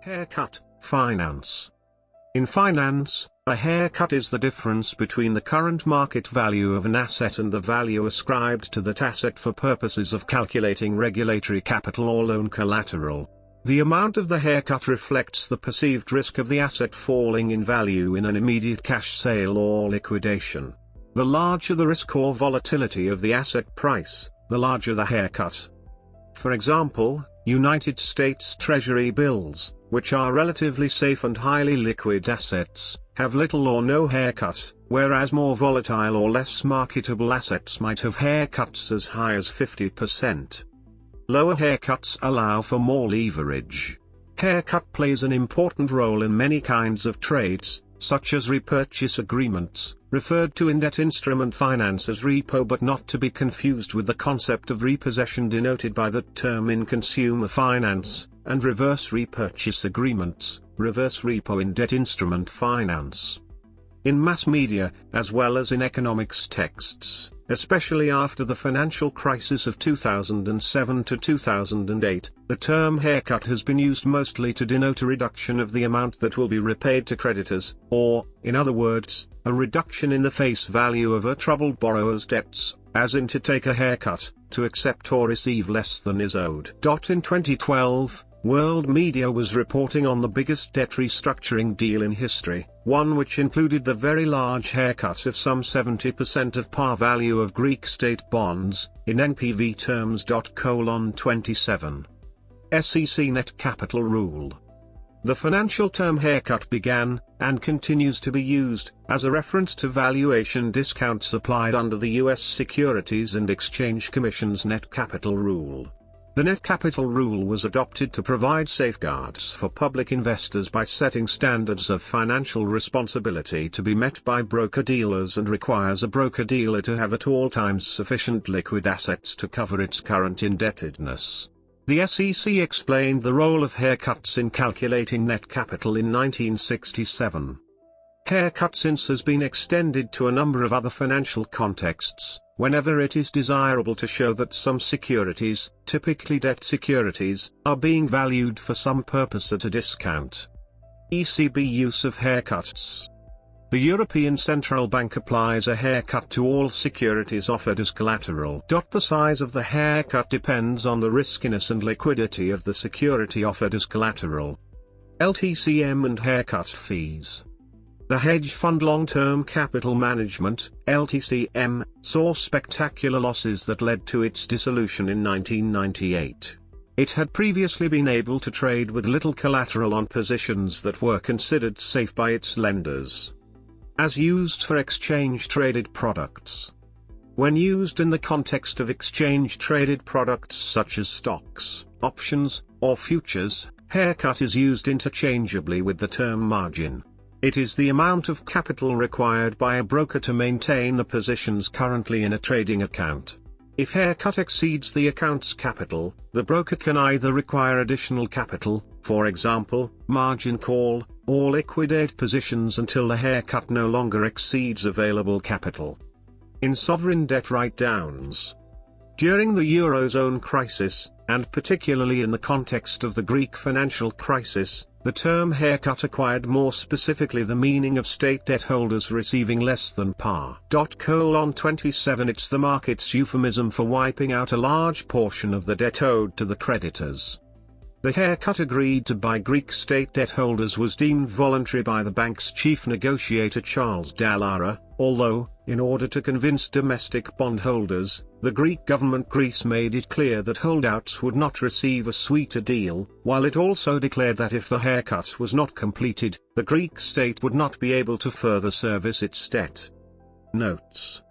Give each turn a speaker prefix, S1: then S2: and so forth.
S1: Haircut, finance. In finance, a haircut is the difference between the current market value of an asset and the value ascribed to that asset for purposes of calculating regulatory capital or loan collateral. The amount of the haircut reflects the perceived risk of the asset falling in value in an immediate cash sale or liquidation. The larger the risk or volatility of the asset price, the larger the haircut. For example, United States Treasury bills, which are relatively safe and highly liquid assets, have little or no haircut, whereas more volatile or less marketable assets might have haircuts as high as 50%. Lower haircuts allow for more leverage. Haircut plays an important role in many kinds of trades, such as repurchase agreements, referred to in debt instrument finance as repo but not to be confused with the concept of repossession denoted by that term in consumer finance, and reverse repurchase agreements, reverse repo in debt instrument finance. In mass media, as well as in economics texts, especially after the financial crisis of 2007 to 2008, the term haircut has been used mostly to denote a reduction of the amount that will be repaid to creditors, or, in other words, a reduction in the face value of a troubled borrower's debts, as in to take a haircut, to accept or receive less than is owed. In 2012, world media was reporting on the biggest debt restructuring deal in history, one which included the very large haircut of some 70% of par value of Greek state bonds, in NPV terms. 27. SEC Net Capital Rule. The financial term haircut began, and continues to be used, as a reference to valuation discounts applied under the U.S. Securities and Exchange Commission's Net Capital Rule. The Net Capital Rule was adopted to provide safeguards for public investors by setting standards of financial responsibility to be met by broker-dealers and requires a broker-dealer to have at all times sufficient liquid assets to cover its current indebtedness. The SEC explained the role of haircuts in calculating net capital in 1967. Haircut since has been extended to a number of other financial contexts, whenever it is desirable to show that some securities, typically debt securities, are being valued for some purpose at a discount. ECB use of haircuts. The European Central Bank applies a haircut to all securities offered as collateral. The size of the haircut depends on the riskiness and liquidity of the security offered as collateral. LTCM and haircut fees. The hedge fund long-term capital management, LTCM, saw spectacular losses that led to its dissolution in 1998. It had previously been able to trade with little collateral on positions that were considered safe by its lenders. As used for exchange-traded products. When used in the context of exchange-traded products such as stocks, options, or futures, haircut is used interchangeably with the term margin. It is the amount of capital required by a broker to maintain the positions currently in a trading account. If haircut exceeds the account's capital, the broker can either require additional capital, for example, margin call, or liquidate positions until the haircut no longer exceeds available capital. In sovereign debt write-downs. During the Eurozone crisis, and particularly in the context of the Greek financial crisis, the term haircut acquired more specifically the meaning of state debt holders receiving less than par. 27 It's the market's euphemism for wiping out a large portion of the debt owed to the creditors. The haircut agreed to by Greek state debt holders was deemed voluntary by the bank's chief negotiator Charles Dallara, although, in order to convince domestic bondholders, the Greek government Greece made it clear that holdouts would not receive a sweeter deal, while it also declared that if the haircut was not completed, the Greek state would not be able to further service its debt. Notes.